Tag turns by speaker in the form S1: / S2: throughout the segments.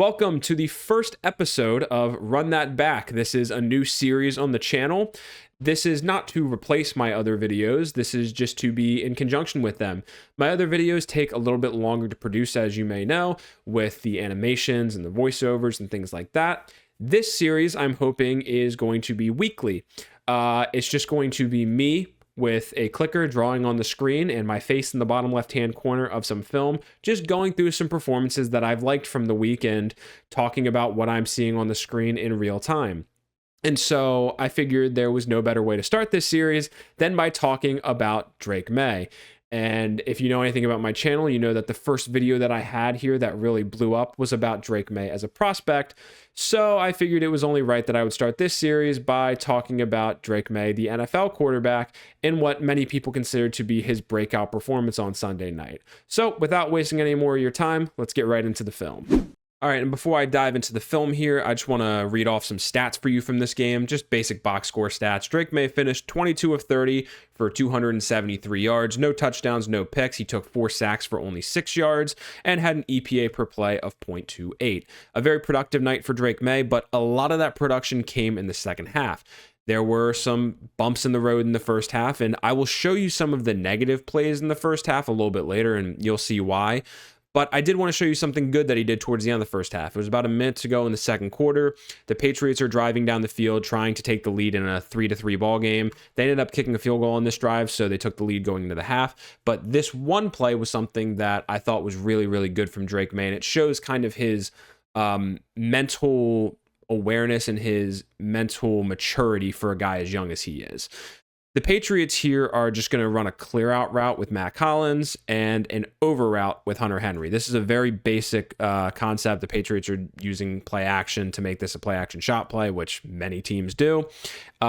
S1: Welcome to the first episode of Run That Back. This is a new series on the channel. This is not to replace my other videos. This is just to be in conjunction with them. My other videos take a little bit longer to produce, as you may know, with the animations and the voiceovers and things like that. This series, I'm hoping, is going to be weekly. It's just going to be me with a clicker drawing on the screen and my face in the bottom left-hand corner of some film, just going through some performances that I've liked from the weekend, talking about what I'm seeing on the screen in real time. And so I figured there was no better way to start this series than by talking about Drake Maye. And if you know anything about my channel, you know that the first video that I had here that really blew up was about Drake Maye as a prospect. So I figured it was only right that I would start this series by talking about Drake Maye, the NFL quarterback, and what many people consider to be his breakout performance on Sunday night. So without wasting any more of your time, let's get right into the film. All right, and before I dive into the film here, I just want to read off some stats for you from this game, just basic box score stats. Drake Maye finished 22 of 30 for 273 yards, no touchdowns, no picks. He took 4 sacks for only 6 yards and had an EPA per play of 0.28. A very productive night for Drake Maye, but a lot of that production came in the second half. There were some bumps in the road in the first half, and I will show you some of the negative plays in the first half a little bit later, and you'll see why. But I did want to show you something good that he did towards the end of the first half. It was about a minute to go in the second quarter. The Patriots are driving down the field, trying to take the lead in a 3-3 ball game. They ended up kicking a field goal on this drive, so they took the lead going into the half. But this one play was something that I thought was really, really good from Drake Maye, and it shows kind of his mental awareness and his mental maturity for a guy as young as he is. The Patriots here are just going to run a clear out route with Matt Collins and an over route with Hunter Henry. This is a very basic concept. The Patriots are using play action to make this a play action shot play, which many teams do.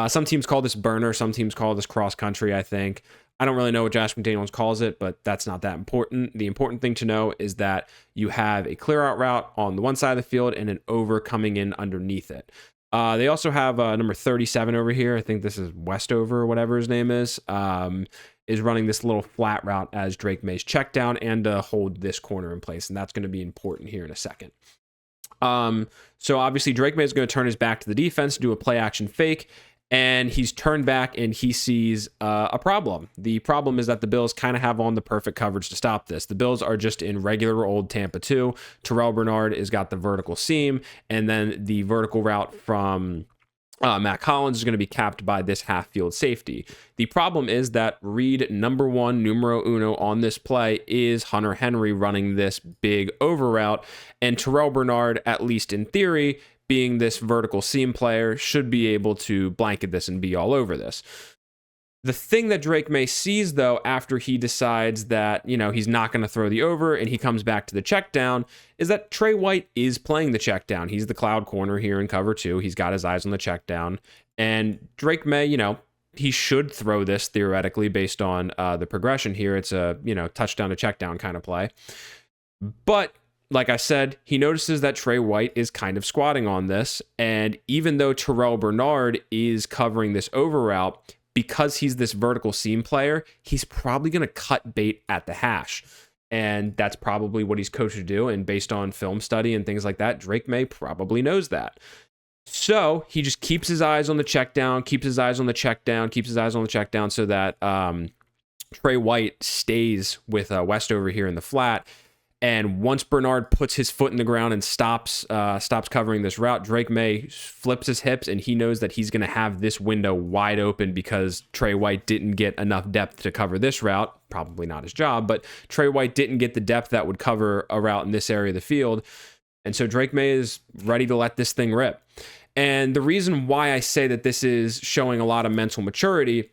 S1: Some teams call this burner. Some teams call this cross country, I think. I don't really know what Josh McDaniels calls it, but that's not that important. The important thing to know is that you have a clear out route on the one side of the field and an over coming in underneath it. They also have number 37 over here. I think this is Westover or whatever his name is running this little flat route as Drake Maye's check down and hold this corner in place. And that's going to be important here in a second. So obviously Drake Maye is going to turn his back to the defense, do a play action fake, and he's turned back and he sees a problem. The problem is that the Bills kind of have on the perfect coverage to stop this. The Bills are just in regular old Tampa 2. Terrell Bernard has got the vertical seam, and then the vertical route from Matt Collins is going to be capped by this half-field safety. The problem is that read number 1, numero uno on this play is Hunter Henry running this big over route, and Terrell Bernard, at least in theory, being this vertical seam player, should be able to blanket this and be all over this. The thing that Drake Maye sees, though, after he decides that, he's not going to throw the over and he comes back to the check down, is that Trey White is playing the check down. He's the cloud corner here in cover 2. He's got his eyes on the check down. And Drake Maye, he should throw this theoretically based on the progression here. It's a, touchdown to check down kind of play. But like I said, he notices that Trey White is kind of squatting on this. And even though Terrell Bernard is covering this over route, because he's this vertical seam player, he's probably going to cut bait at the hash. And that's probably what he's coached to do. And based on film study and things like that, Drake Maye probably knows that. So he just keeps his eyes on the check down, keeps his eyes on the check down, keeps his eyes on the check down so that Trey White stays with Westover here in the flat. And once Bernard puts his foot in the ground and stops covering this route, Drake Maye flips his hips, and he knows that he's going to have this window wide open because Trey White didn't get enough depth to cover this route. Probably not his job, but Trey White didn't get the depth that would cover a route in this area of the field. And so Drake Maye is ready to let this thing rip. And the reason why I say that this is showing a lot of mental maturity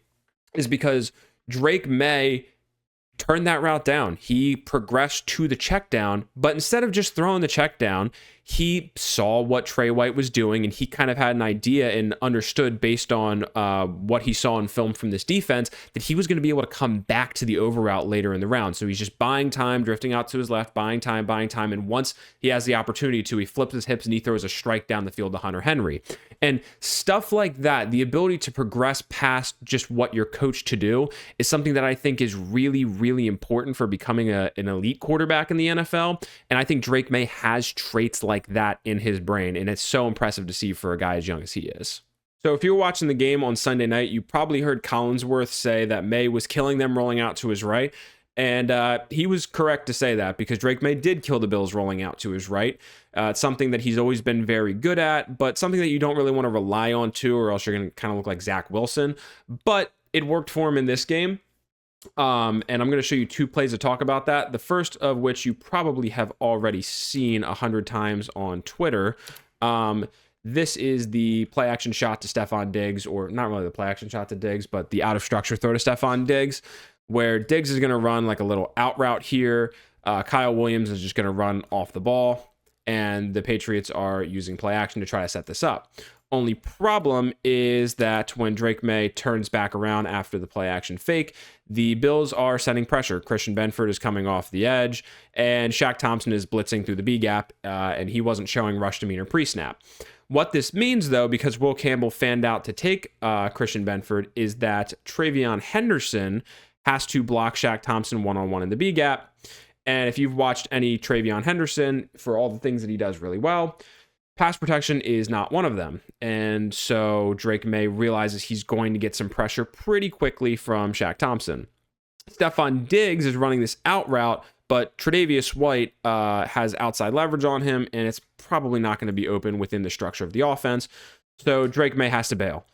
S1: is because Drake Maye turned that route down. He progressed to the check down, but instead of just throwing the check down, he saw what Trey White was doing, and he kind of had an idea and understood based on what he saw in film from this defense that he was going to be able to come back to the over route later in the round. So he's just buying time, drifting out to his left, buying time, and once he has the opportunity to, he flips his hips and he throws a strike down the field to Hunter Henry. And stuff like that, the ability to progress past just what you're coached to do, is something that I think is really, really important for becoming an elite quarterback in the NFL. And I think Drake Maye has traits like like that in his brain, and it's so impressive to see for a guy as young as he is. So if you were watching the game on Sunday night, you probably heard Collinsworth say that Maye was killing them rolling out to his right. And he was correct to say that, because Drake Maye did kill the Bills rolling out to his right. It's something that he's always been very good at, but something that you don't really want to rely on too, or else you're going to kind of look like Zach Wilson. But it worked for him in this game. And I'm going to show you 2 plays to talk about that. The first of which you probably have already seen 100 times on Twitter. This is the play action shot to Stefon Diggs, or not really the play action shot to Diggs, but the out of structure throw to Stefon Diggs, where Diggs is going to run like a little out route here. Kyle Williams is just going to run off the ball, and the Patriots are using play action to try to set this up. Only problem is that when Drake Maye turns back around after the play action fake, the Bills are setting pressure. Christian Benford is coming off the edge, and Shaq Thompson is blitzing through the B gap, and he wasn't showing rush demeanor pre-snap. What this means, though, because Will Campbell fanned out to take Christian Benford, is that Travion Henderson has to block Shaq Thompson one-on-one in the B gap. And if you've watched any Travion Henderson, for all the things that he does really well, pass protection is not one of them. And so Drake Maye realizes he's going to get some pressure pretty quickly from Shaq Thompson. Stefon Diggs is running this out route, but Tre'Davious White has outside leverage on him, and it's probably not going to be open within the structure of the offense. So Drake Maye has to bail.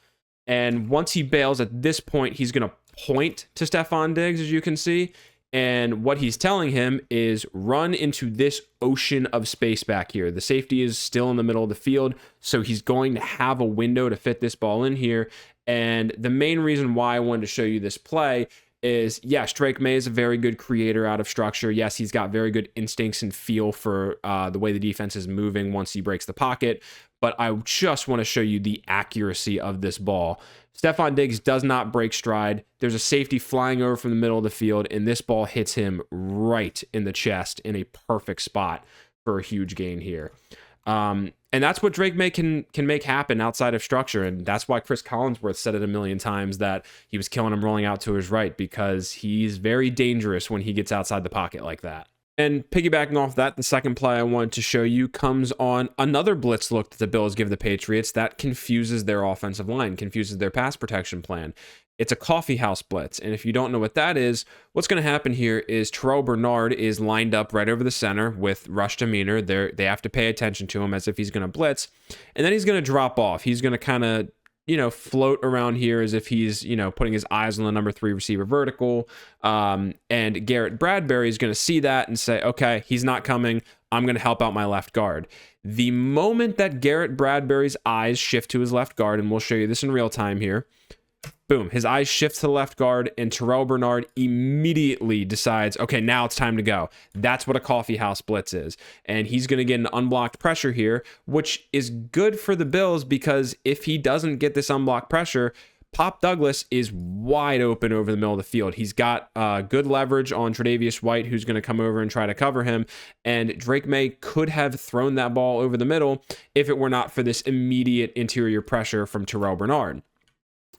S1: And once he bails, at this point, he's going to point to Stefon Diggs, as you can see. And what he's telling him is run into this ocean of space back here. The safety is still in the middle of the field, so he's going to have a window to fit this ball in here. And the main reason why I wanted to show you this play is, yes, Drake Maye is a very good creator out of structure. Yes, he's got very good instincts and feel for the way the defense is moving once he breaks the pocket. But I just want to show you the accuracy of this ball. Stefon Diggs does not break stride. There's a safety flying over from the middle of the field, and this ball hits him right in the chest in a perfect spot for a huge gain here. And that's what Drake Maye can make happen outside of structure. And that's why Chris Collinsworth said it a million times that he was killing him rolling out to his right, because he's very dangerous when he gets outside the pocket like that. And piggybacking off that, the second play I wanted to show you comes on another blitz look that the Bills give the Patriots that confuses their offensive line, confuses their pass protection plan. It's a coffee house blitz. And if you don't know what that is, what's going to happen here is Terrell Bernard is lined up right over the center with rush demeanor. They have to pay attention to him as if he's going to blitz. And then he's going to drop off. He's going to kind of, float around here as if he's, putting his eyes on the number 3 receiver vertical. And Garrett Bradbury is going to see that and say, okay, he's not coming. I'm going to help out my left guard. The moment that Garrett Bradbury's eyes shift to his left guard, and we'll show you this in real time here, boom, his eyes shift to the left guard, and Terrell Bernard immediately decides, okay, now it's time to go. That's what a coffee house blitz is. And he's going to get an unblocked pressure here, which is good for the Bills, because if he doesn't get this unblocked pressure, Pop Douglas is wide open over the middle of the field. He's got good leverage on Tre'Davious White, who's going to come over and try to cover him. And Drake Maye could have thrown that ball over the middle if it were not for this immediate interior pressure from Terrell Bernard.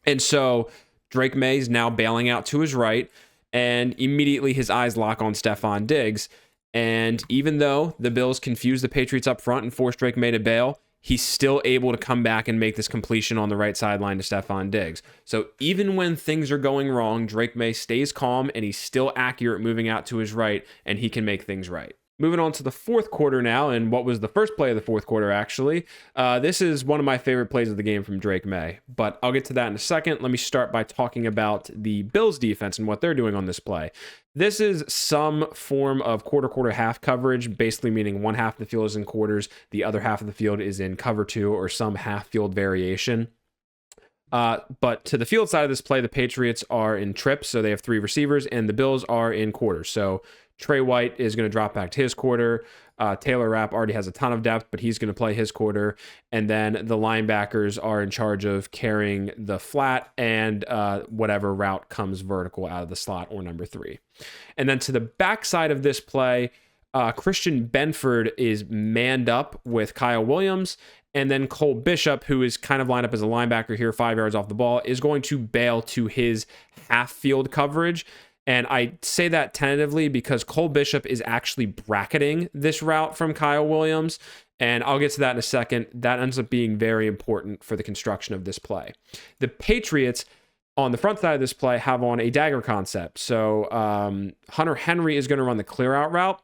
S1: And so Drake Maye is now bailing out to his right, and immediately his eyes lock on Stefon Diggs. And even though the Bills confused the Patriots up front and forced Drake Maye to bail, he's still able to come back and make this completion on the right sideline to Stefon Diggs. So even when things are going wrong, Drake Maye stays calm, and he's still accurate moving out to his right, and he can make things right. Moving on to the fourth quarter now, and what was the first play of the fourth quarter, actually. This is one of my favorite plays of the game from Drake Maye, but I'll get to that in a second. Let me start by talking about the Bills defense and what they're doing on this play. This is some form of quarter-half coverage, basically meaning one half of the field is in quarters, the other half of the field is in cover 2 or some half-field variation. But to the field side of this play, the Patriots are in trips, so they have 3 receivers, and the Bills are in quarters. So Trey White is going to drop back to his quarter. Taylor Rapp already has a ton of depth, but he's going to play his quarter. And then the linebackers are in charge of carrying the flat and whatever route comes vertical out of the slot or number 3. And then to the backside of this play, Christian Benford is manned up with Kyle Williams. And then Cole Bishop, who is kind of lined up as a linebacker here, 5 yards off the ball, is going to bail to his half-field coverage. And I say that tentatively because Cole Bishop is actually bracketing this route from Kyle Williams. And I'll get to that in a second. That ends up being very important for the construction of this play. The Patriots on the front side of this play have on a dagger concept. So Hunter Henry is going to run the clear out route.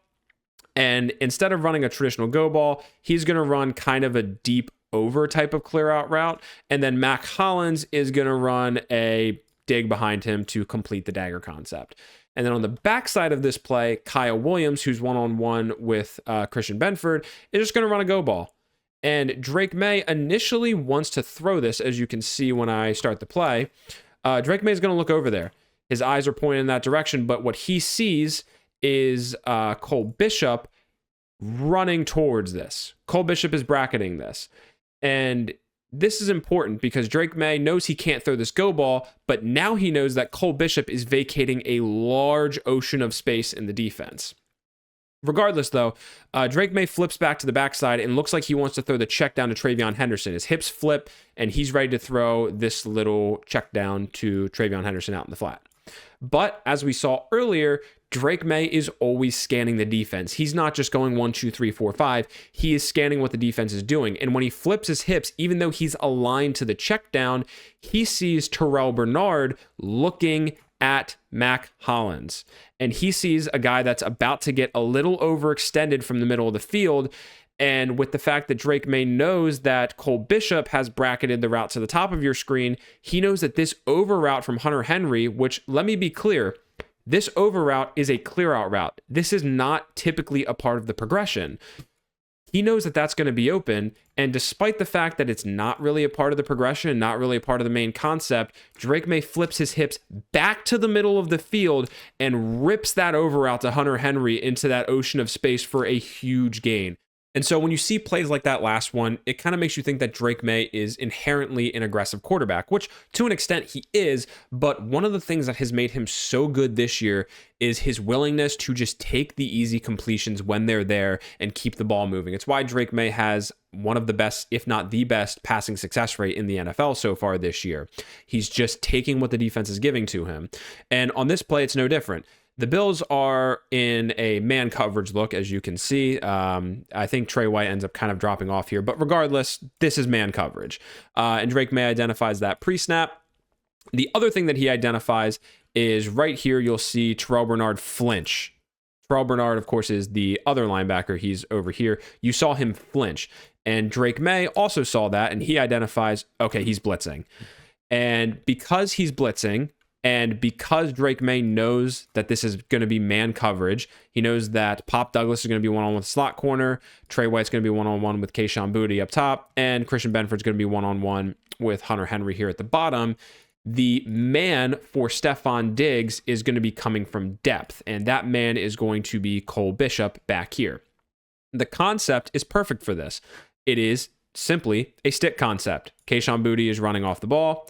S1: And instead of running a traditional go ball, he's going to run kind of a deep over type of clear out route. And then Mac Hollins is going to run a dig behind him to complete the dagger concept. And then on the backside of this play, Kyle Williams, who's one-on-one with Christian Benford, is just going to run a go ball. And Drake Maye initially wants to throw this, as you can see when I start the play. Drake Maye is going to look over there. His eyes are pointing in that direction, but what he sees is Cole Bishop running towards this. Cole Bishop is bracketing this. And this is important because Drake Maye knows he can't throw this go ball, but now he knows that Cole Bishop is vacating a large ocean of space in the defense. Regardless, though, Drake Maye flips back to the backside and looks like he wants to throw the check down to Travion Henderson. His hips flip, and he's ready to throw this little check down to Travion Henderson out in the flat. But as we saw earlier, Drake Maye is always scanning the defense. He's not just going 1, 2, 3, 4, 5. He is scanning what the defense is doing. And when he flips his hips, even though he's aligned to the check down, he sees Terrell Bernard looking at Mac Hollins. And he sees a guy that's about to get a little overextended from the middle of the field. And with the fact that Drake Maye knows that Cole Bishop has bracketed the route to the top of your screen, he knows that this over route from Hunter Henry, which, let me be clear, this over route is a clear out route. This is not typically a part of the progression. He knows that that's going to be open, and despite the fact that it's not really a part of the progression, not really a part of the main concept, Drake Maye flips his hips back to the middle of the field and rips that over route to Hunter Henry into that ocean of space for a huge gain. And so when you see plays like that last one, it kind of makes you think that Drake Maye is inherently an aggressive quarterback, which to an extent he is. But one of the things that has made him so good this year is his willingness to just take the easy completions when they're there and keep the ball moving. It's why Drake Maye has one of the best, if not the best, passing success rate in the NFL so far this year. He's just taking what the defense is giving to him. And on this play, it's no different. The Bills are in a man coverage look, as you can see. I think Trey White ends up kind of dropping off here, but regardless, this is man coverage. And Drake Maye identifies that pre-snap. The other thing that he identifies is right here, you'll see Terrell Bernard flinch. Terrell Bernard, of course, is the other linebacker. He's over here. You saw him flinch. And Drake Maye also saw that, and he identifies, okay, he's blitzing. And because he's blitzing, and because Drake Maye knows that this is going to be man coverage, he knows that Pop Douglas is going to be one-on-one with slot corner, Trey White's going to be one-on-one with Kayshon Boutte up top, and Christian Benford's going to be one-on-one with Hunter Henry here at the bottom. The man for Stefon Diggs is going to be coming from depth, and that man is going to be Cole Bishop back here. The concept is perfect for this. It is simply a stick concept. Kayshon Boutte is running off the ball.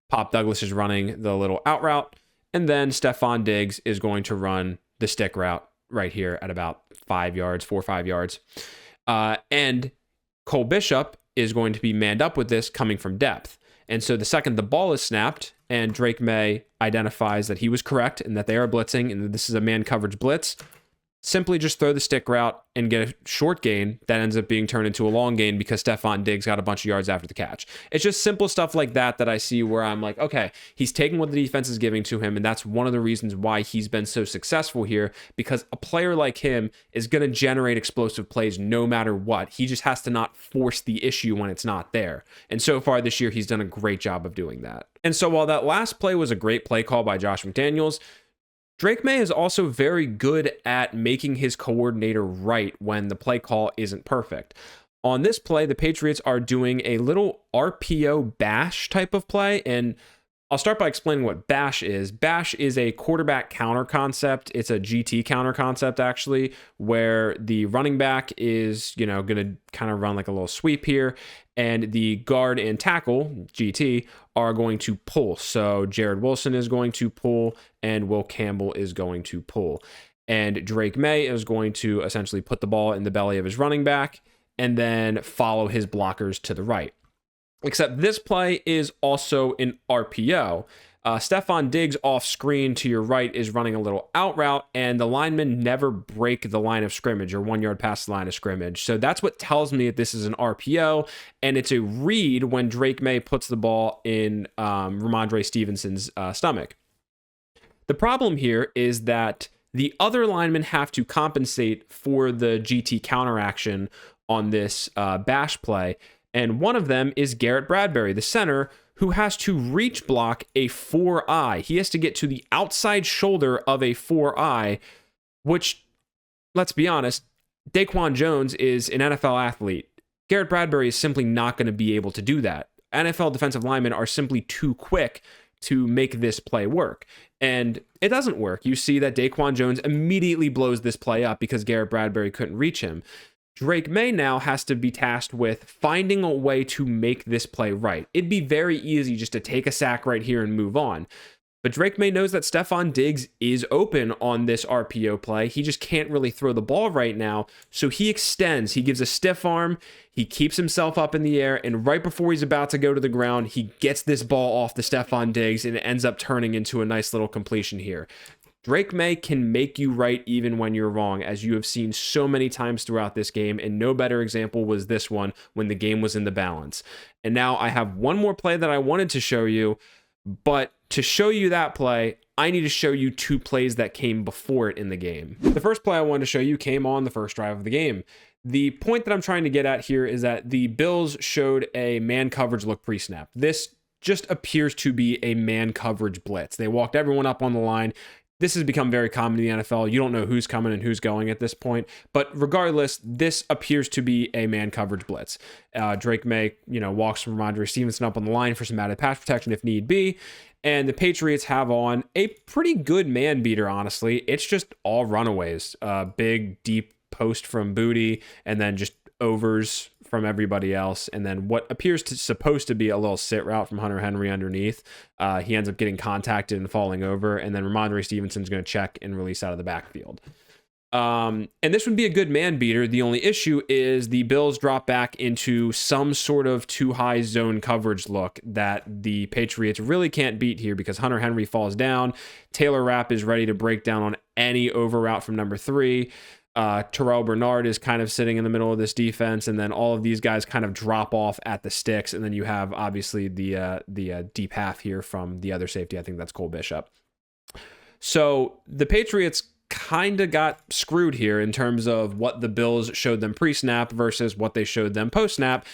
S1: Pop Douglas is running the little out route, and then Stefon Diggs is going to run the stick route right here at about 5 yards, 4 or 5 yards. And Cole Bishop is going to be manned up with this coming from depth. And so the second the ball is snapped and Drake Maye identifies that he was correct and that they are blitzing and that this is a man coverage blitz, simply just throw the stick route and get a short gain that ends up being turned into a long gain because Stefon Diggs got a bunch of yards after the catch. It's just simple stuff like that that I see where I'm like, okay, he's taking what the defense is giving to him, and that's one of the reasons why he's been so successful here, because a player like him is going to generate explosive plays no matter what. He just has to not force the issue when it's not there. And so far this year, he's done a great job of doing that. And so while that last play was a great play call by Josh McDaniels, Drake Maye is also very good at making his coordinator right when the play call isn't perfect. On this play, the Patriots are doing a little RPO bash type of play, and I'll start by explaining what bash is. Bash is a quarterback counter concept. It's a GT counter concept, actually, where the running back is, going to kind of run like a little sweep here, and the guard and tackle, GT, are going to pull. So Jared Wilson is going to pull, and Will Campbell is going to pull. And Drake Maye is going to essentially put the ball in the belly of his running back and then follow his blockers to the right. Except this play is also an RPO. Stefon Diggs off screen to your right is running a little out route, and the linemen never break the line of scrimmage or 1 yard past the line of scrimmage. So that's what tells me that this is an RPO, and it's a read when Drake Maye puts the ball in Ramondre Stevenson's stomach. The problem here is that the other linemen have to compensate for the GT counteraction on this bash play, and one of them is Garrett Bradbury, the center, who has to reach block a 4-eye. He has to get to the outside shoulder of a 4-eye, which, let's be honest, Daquan Jones is an NFL athlete. Garrett Bradbury is simply not going to be able to do that. NFL defensive linemen are simply too quick to make this play work. And it doesn't work. You see that Daquan Jones immediately blows this play up because Garrett Bradbury couldn't reach him. Drake Maye now has to be tasked with finding a way to make this play right. It'd be very easy just to take a sack right here and move on. But Drake Maye knows that Stefon Diggs is open on this RPO play. He just can't really throw the ball right now. So he extends. He gives a stiff arm. He keeps himself up in the air. And right before he's about to go to the ground, he gets this ball off the Stefon Diggs, and it ends up turning into a nice little completion here. Drake Maye can make you right even when you're wrong, as you have seen so many times throughout this game, and no better example was this one when the game was in the balance. And now I have one more play that I wanted to show you, but to show you that play, I need to show you 2 plays that came before it in the game. The first play I wanted to show you came on the first drive of the game. The point that I'm trying to get at here is that the Bills showed a man coverage look pre-snap. This just appears to be a man coverage blitz. They walked everyone up on the line. This has become very common in the NFL. You don't know who's coming and who's going at this point. But regardless, this appears to be a man coverage blitz. Drake Maye, walks from Ramondre Stevenson up on the line for some added pass protection if need be. And the Patriots have on a pretty good man beater, honestly. It's just all runaways. Big, deep post from Booty, and then just overs from everybody else, and then what appears to supposed to be a little sit route from Hunter Henry underneath. He ends up getting contacted and falling over, and then Ramondre Stevenson's going to check and release out of the backfield. And this would be a good man beater. The only issue is the Bills drop back into some sort of too high zone coverage look that the Patriots really can't beat here because Hunter Henry falls down. Taylor Rapp is ready to break down on any over route from number 3. Terrell Bernard is kind of sitting in the middle of this defense, and then all of these guys kind of drop off at the sticks, and then you have obviously the deep half here from the other safety. I think that's Cole Bishop. So the Patriots kind of got screwed here in terms of what the Bills showed them pre-snap versus what they showed them post-snap,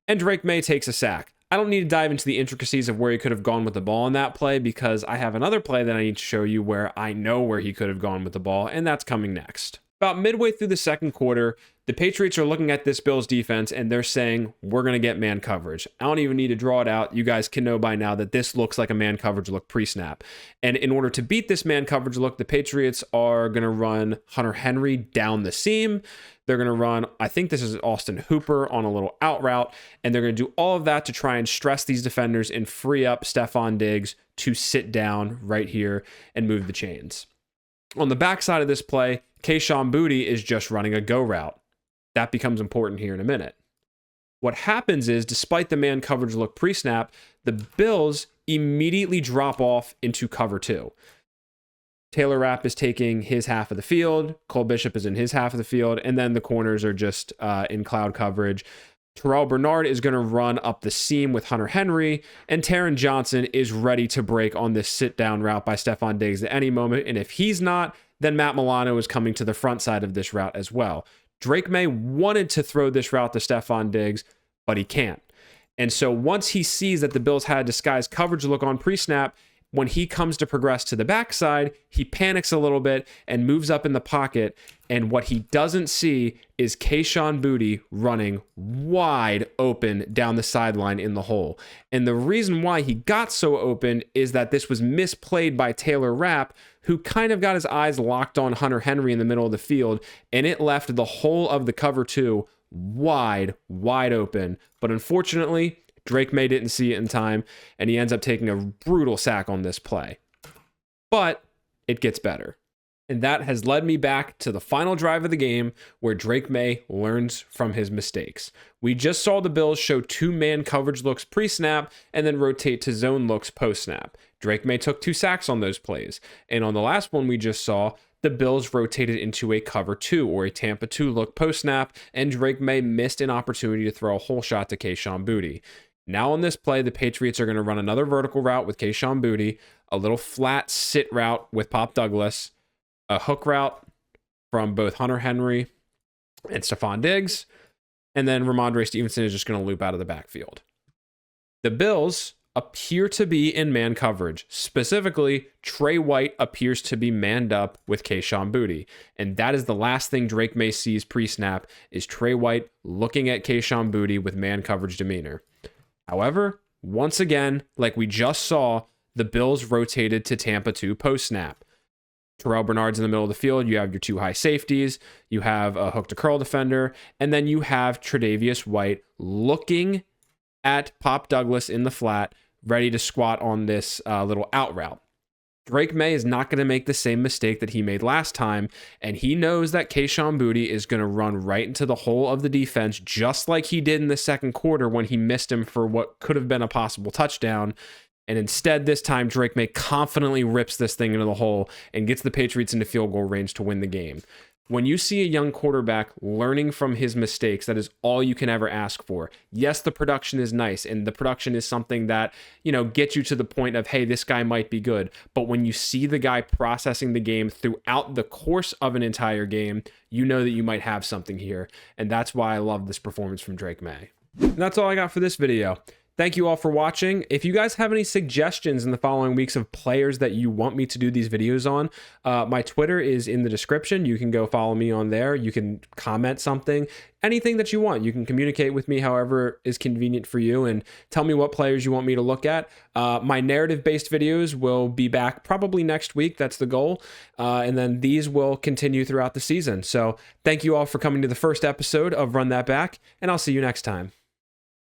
S1: and Drake Maye takes a sack. I don't need to dive into the intricacies of where he could have gone with the ball in that play because I have another play that I need to show you where I know where he could have gone with the ball, and that's coming next. About midway through the second quarter, the Patriots are looking at this Bills defense and they're saying, we're going to get man coverage. I don't even need to draw it out. You guys can know by now that this looks like a man coverage look pre-snap. And in order to beat this man coverage look, the Patriots are going to run Hunter Henry down the seam. They're going to run, I think this is Austin Hooper on a little out route. And they're going to do all of that to try and stress these defenders and free up Stefon Diggs to sit down right here and move the chains. On the backside of this play, Kayshon Boutte is just running a go route. That becomes important here in a minute. What happens is, despite the man coverage look pre-snap, the Bills immediately drop off into cover 2. Taylor Rapp is taking his half of the field, Cole Bishop is in his half of the field, and then the corners are just in cloud coverage. Terrell Bernard is going to run up the seam with Hunter Henry, and Taron Johnson is ready to break on this sit-down route by Stefon Diggs at any moment, and if he's not, then Matt Milano is coming to the front side of this route as well. Drake Maye wanted to throw this route to Stefon Diggs, but he can't. And so once he sees that the Bills had a disguised coverage look on pre-snap, when he comes to progress to the backside, he panics a little bit and moves up in the pocket. And what he doesn't see is Kayshon Boutte running wide open down the sideline in the hole. And the reason why he got so open is that this was misplayed by Taylor Rapp, who kind of got his eyes locked on Hunter Henry in the middle of the field, and it left the whole of the cover 2 wide open. But unfortunately, Drake Maye didn't see it in time, and he ends up taking a brutal sack on this play. But it gets better. And that has led me back to the final drive of the game where Drake Maye learns from his mistakes. We just saw the Bills show 2-man coverage looks pre-snap and then rotate to zone looks post-snap. Drake Maye took 2 sacks on those plays. And on the last one we just saw, the Bills rotated into a cover 2 or a Tampa 2 look post-snap, and Drake Maye missed an opportunity to throw a hole shot to Kayshon Boutte. Now on this play, the Patriots are going to run another vertical route with Kayshon Boutte, a little flat sit route with Pop Douglas, a hook route from both Hunter Henry and Stephon Diggs, and then Ramondre Stevenson is just going to loop out of the backfield. The Bills appear to be in man coverage. Specifically, Trey White appears to be manned up with Kayshon Boutte, and that is the last thing Drake Maye sees pre-snap is Trey White looking at Kayshon Boutte with man coverage demeanor. However, once again, like we just saw, the Bills rotated to Tampa 2 post-snap. Terrell Bernard's in the middle of the field. You have your 2 high safeties. You have a hook to curl defender. And then you have Tre'Davious White looking at Pop Douglas in the flat, ready to squat on this little out route. Drake Maye is not going to make the same mistake that he made last time, and he knows that Kayshon Boutte is going to run right into the hole of the defense, just like he did in the second quarter when he missed him for what could have been a possible touchdown. And instead, this time, Drake Maye confidently rips this thing into the hole and gets the Patriots into field goal range to win the game. When you see a young quarterback learning from his mistakes, that is all you can ever ask for. Yes, the production is nice, and the production is something that, gets you to the point of, hey, this guy might be good. But when you see the guy processing the game throughout the course of an entire game, you know that you might have something here. And that's why I love this performance from Drake Maye. And that's all I got for this video. Thank you all for watching. If you guys have any suggestions in the following weeks of players that you want me to do these videos on, my Twitter is in the description. You can go follow me on there. You can comment something, anything that you want. You can communicate with me however is convenient for you and tell me what players you want me to look at. My narrative-based videos will be back probably next week. That's the goal. And then these will continue throughout the season. So thank you all for coming to the first episode of Run That Back, and I'll see you next time.